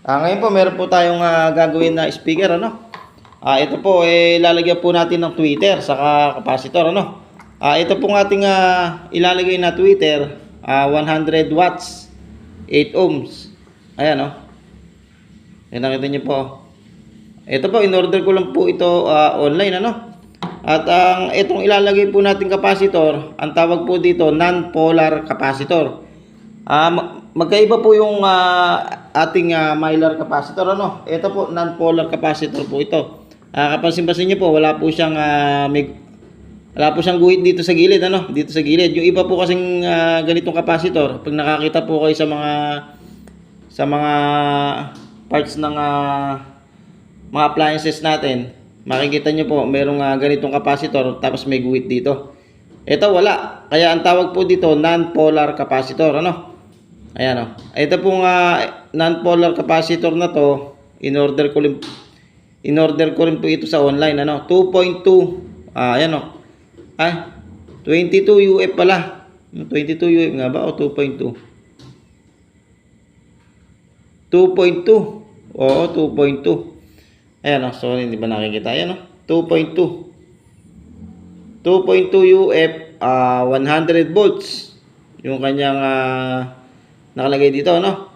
Ngayon po meron po tayong gagawin na speaker ano. Ito po ilalagyan po natin ng tweeter saka capacitor ano. Ito pong ating ilalagay na tweeter 100 watts 8 ohms. Ayan oh. Nakita niyo po. Ito po in-order ko lang po ito online ano. At ang itong ilalagay po nating capacitor, ang tawag po dito non-polar capacitor. Magkaiba po yung ating mylar capacitor ano. Ito po non-polar capacitor po ito. Kapansin-pansin niyo po wala po siyang guhit dito sa gilid ano, dito sa gilid. Yung iba po kasing ganitong capacitor, pag nakakita po kayo sa mga parts ng mga appliances natin, makikita niyo po merong ganitong capacitor tapos may guhit dito. Ito wala. Kaya ang tawag po dito non-polar capacitor ano. Ayan oh. Ito pong non-polar capacitor na to, in-order ko rin po ito sa online ano. 2.2 ayan oh. 22 UF pala. 22 UF nga ba o 2.2? 2.2. Oo, 2.2. Ayan oh, sorry hindi ba nakikita? Ayan oh, 2.2. 2.2 UF 100 volts. Yung kanyang nakalagay dito no.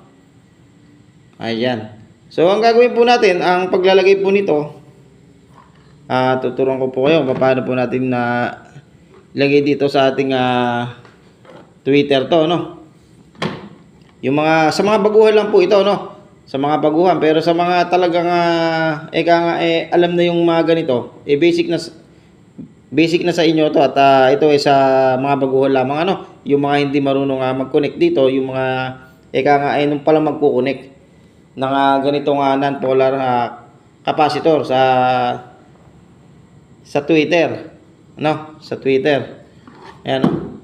Ayan. So ang gagawin po natin, ang paglalagay po nito, tuturuan ko po kayo paano po natin ilagay dito sa ating tweeter to no. Yung sa mga baguhan lang po ito no. Sa mga baguhan, pero sa mga talagang alam na yung mga ganito, basic na sa inyo to at ito sa mga baguhan lamang ano. Yung mga hindi marunong mag-connect dito, yung mga nung pala magko-connect ng ganitong non-polar capacitor sa tweeter no, sa tweeter. Ayan no.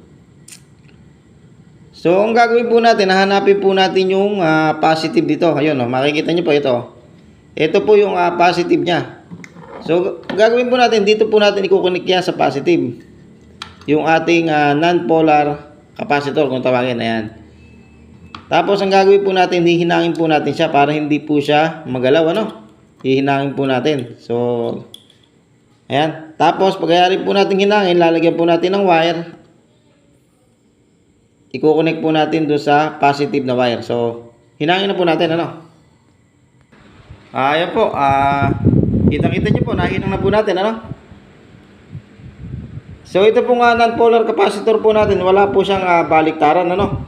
So ang gagawin po natin, hahanapin po natin yung positive dito. Ayun no, makikita niyo po ito. Ito po yung positive niya. So gagawin po natin, dito po natin i-connect yan sa positive. Yung ating non-polar capacitor kung tawagin. Ayan. Tapos ang gagawin po natin, hihinangin po natin siya para hindi po siya magalaw ano. Hihinangin po natin. So ayan. Tapos pagkayari po natin hinangin, lalagyan po natin ng wire. I-connect po natin doon sa positive na wire. So hinangin na po natin ano. Ayan po. Kita-kita niyo po, nahinang na po natin ano. So ito pong non-polar capacitor po natin, wala po siyang baliktaran ano.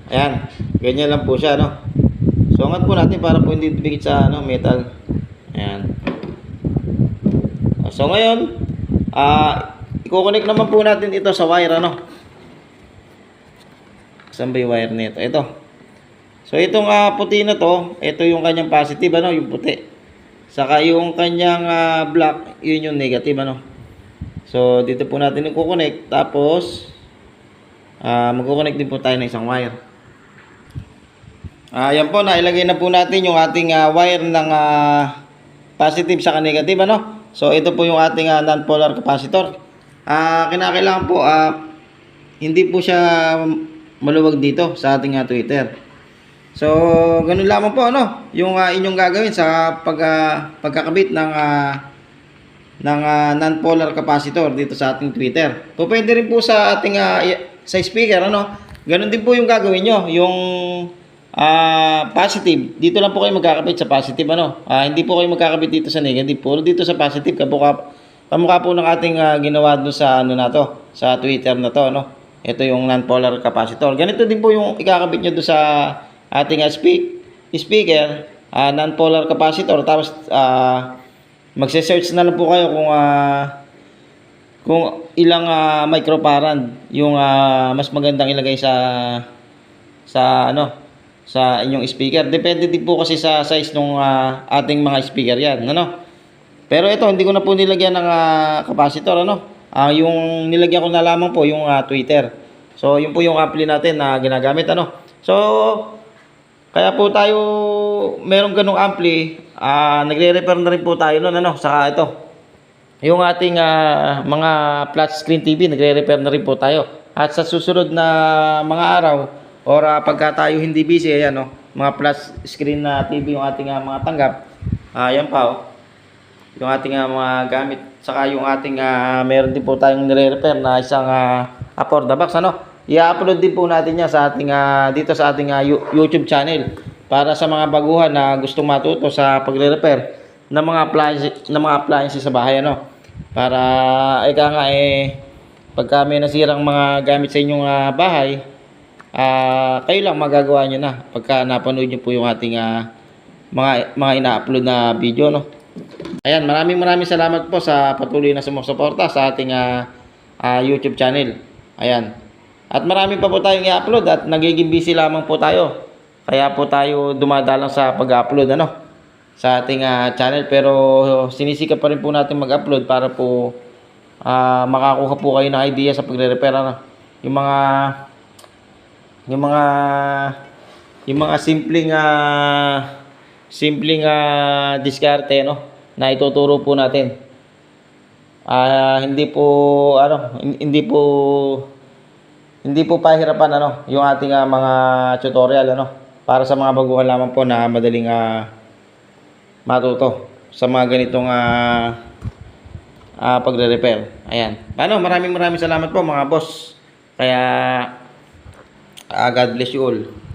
Ayan, ganyan lang po siya no. So angat po natin para po hindi dumikit sa metal. Ayan. So ngayon, i-connect naman po natin ito sa wire ano. Saan ba yung wire nito? Ito. So itong puti na to, ito yung kanyang positive ano, yung puti. Saka yung kanyang black, yun yung negative ano. So dito po natin i-connect, tapos magko-connect din po tayo ng isang wire. Yan po, nailagay na po natin yung ating wire ng positive saka negative ano. So ito po yung ating non-polar capacitor. Kinakailangan po hindi po siya maluwag dito sa ating tweeter. So ganun lamang po ano yung inyong gagawin sa pagkakabit ng non-polar capacitor dito sa ating tweeter. So pwede rin po sa ating sa speaker ano. Ganun din po yung gagawin nyo, yung positive. Dito lang po kayo magkakabit sa positive ano. Hindi po kayo magkakabit dito sa negative, puro dito sa positive. Kamukha po ng ating ginawa doon sa na to, sa tweeter na to no. Ito yung non-polar capacitor. Ganito din po yung ikakabit nyo doon sa ating speaker, non-polar capacitor. Tapos magse-search na lang po kayo kung ilang microfarad yung mas magandang ilagay sa inyong speaker. Depende din po kasi sa size ng ating mga speaker yan ano. Pero ito hindi ko na po nilagyan ng capacitor ano. Yung nilagyan ko na lamang po yung tweeter. So yun po yung ampli natin na ginagamit ano. So kaya po tayo merong ganong ampli, nagre-repair na rin po tayo noon ano. Saka ito yung ating mga flat screen TV, nagre-repair na rin po tayo. At sa susunod na mga araw or pagka tayo hindi busy, ayan no, mga plus screen na TV yung ating mga tanggap. Yan pa oh. Yung ating mga gamit. Saka yung ating meron din po tayong nire-repair na isang Apporda box ano. I-upload din po natin yan sa ating dito sa ating YouTube channel para sa mga baguhan na gustong matuto sa pagre-repair ng mga appliances sa bahay ano. Para ika nga pagka may nasirang mga gamit sa inyong bahay, kayo lang magagawa nyo na pagka napanood nyo po yung ating mga ina-upload na video no. Ayan, maraming salamat po sa patuloy na sumusuporta sa ating YouTube channel. Ayan. At marami pa po tayong i-upload at nagiging busy lamang po tayo. Kaya po tayo dumadalang sa pag-upload ano sa ating channel, pero sinisikap pa rin po natin mag-upload para po makakuha po kayo ng idea sa pagre-repair ano. Yung mga simpleng diskarte no na ituturo po natin. Hindi po pahirapan ano yung ating mga tutorial ano para sa mga baguhan lamang po na madaling matuto sa mga ganitong pagre-repair. Ayan. Maraming salamat po mga boss. Kaya God bless you all.